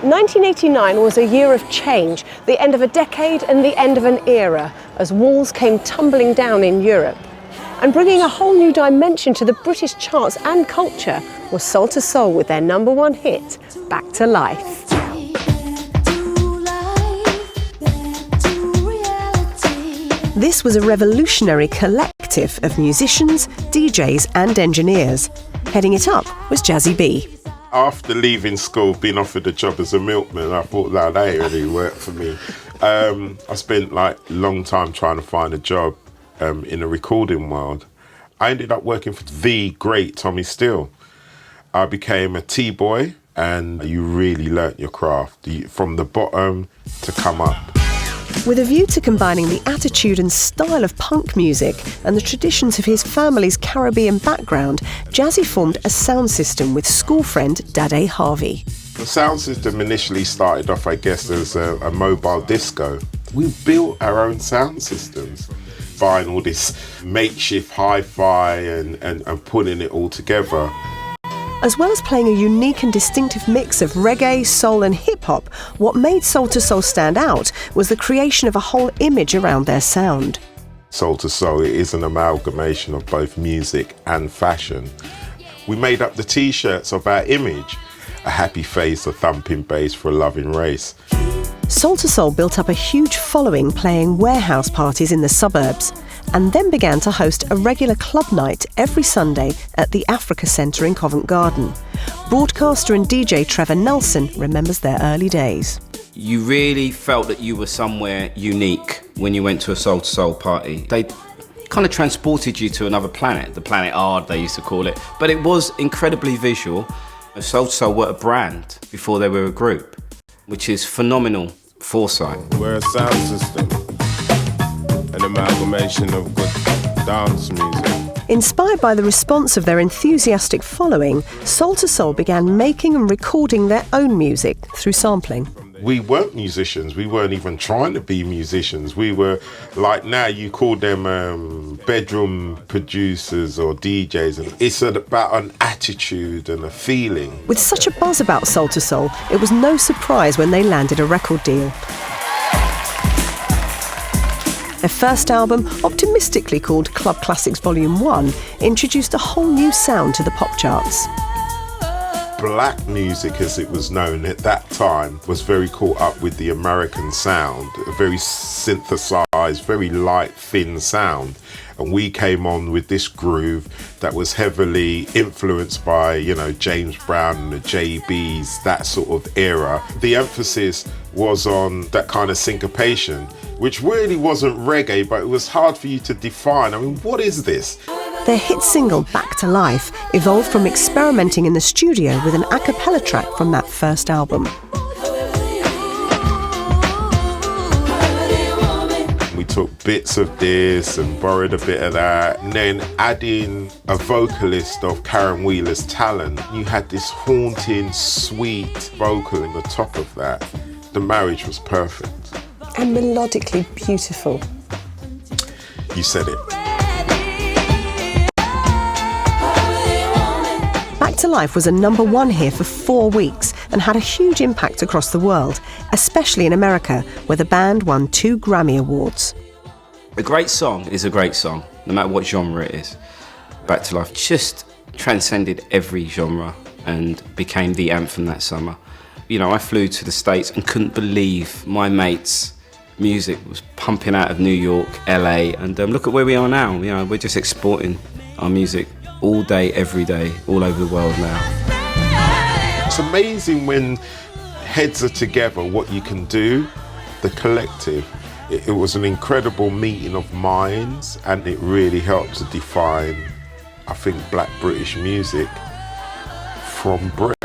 1989 was a year of change, the end of a decade and the end of an era, as walls came tumbling down in Europe. And bringing a whole new dimension to the British charts and culture was Soul to Soul with their #1 hit, Back to Life. This was a revolutionary collective of musicians, DJs and engineers. Heading it up was Jazzie B. After leaving school, being offered a job as a milkman, I thought that ain't really worked for me. I spent a long time trying to find a job in the recording world. I ended up working for the great Tommy Steele. I became a T-boy, and you really learnt your craft, from the bottom to come up. With a view to combining the attitude and style of punk music and the traditions of his family's Caribbean background, Jazzie formed a sound system with school friend Dade Harvey. The sound system initially started off, I guess, as a mobile disco. We built our own sound systems, buying all this makeshift hi-fi and putting it all together. As well as playing a unique and distinctive mix of reggae, soul and hip-hop, what made Soul to Soul stand out was the creation of a whole image around their sound. Soul to Soul is an amalgamation of both music and fashion. We made up the T-shirts of our image, a happy face, a thumping bass for a loving race. Soul to Soul built up a huge following playing warehouse parties in the suburbs, and then began to host a regular club night every Sunday at the Africa Centre in Covent Garden. Broadcaster and DJ Trevor Nelson remembers their early days. You really felt that you were somewhere unique when you went to a Soul to Soul party. They kind of transported you to another planet, the planet Ard they used to call it, but it was incredibly visual. Soul to Soul were a brand before they were a group, which is phenomenal foresight. We're a sound system, an amalgamation of good dance music. Inspired by the response of their enthusiastic following, Soul to Soul began making and recording their own music through sampling. We weren't musicians, we weren't even trying to be musicians. We were, like now you call them bedroom producers or DJs, and it's about an attitude and a feeling. With such a buzz about Soul to Soul, it was no surprise when they landed a record deal. Their first album, optimistically called Club Classics Volume 1, introduced a whole new sound to the pop charts. Black music, as it was known at that time, was very caught up with the American sound, a very synthesized, very light, thin sound. And we came on with this groove that was heavily influenced by, James Brown and the JBs, that sort of era. The emphasis was on that kind of syncopation, which really wasn't reggae, but it was hard for you to define. I mean, what is this? Their hit single, Back to Life, evolved from experimenting in the studio with an a cappella track from that first album. We took bits of this and borrowed a bit of that, and then adding a vocalist of Karen Wheeler's talent. You had this haunting, sweet vocal in the top of that. The marriage was perfect. And melodically beautiful. You said it. Back to Life was a #1 here for 4 weeks and had a huge impact across the world, especially in America, where the band won 2 Grammy Awards. A great song is a great song, no matter what genre it is. Back to Life just transcended every genre and became the anthem that summer. I flew to the States and couldn't believe my mates' music was pumping out of New York, LA, and look at where we are now. We're just exporting our music all day, every day, all over the world now. It's amazing when heads are together, what you can do, the collective. It was an incredible meeting of minds, and it really helped to define, I think, Black British music from Britain.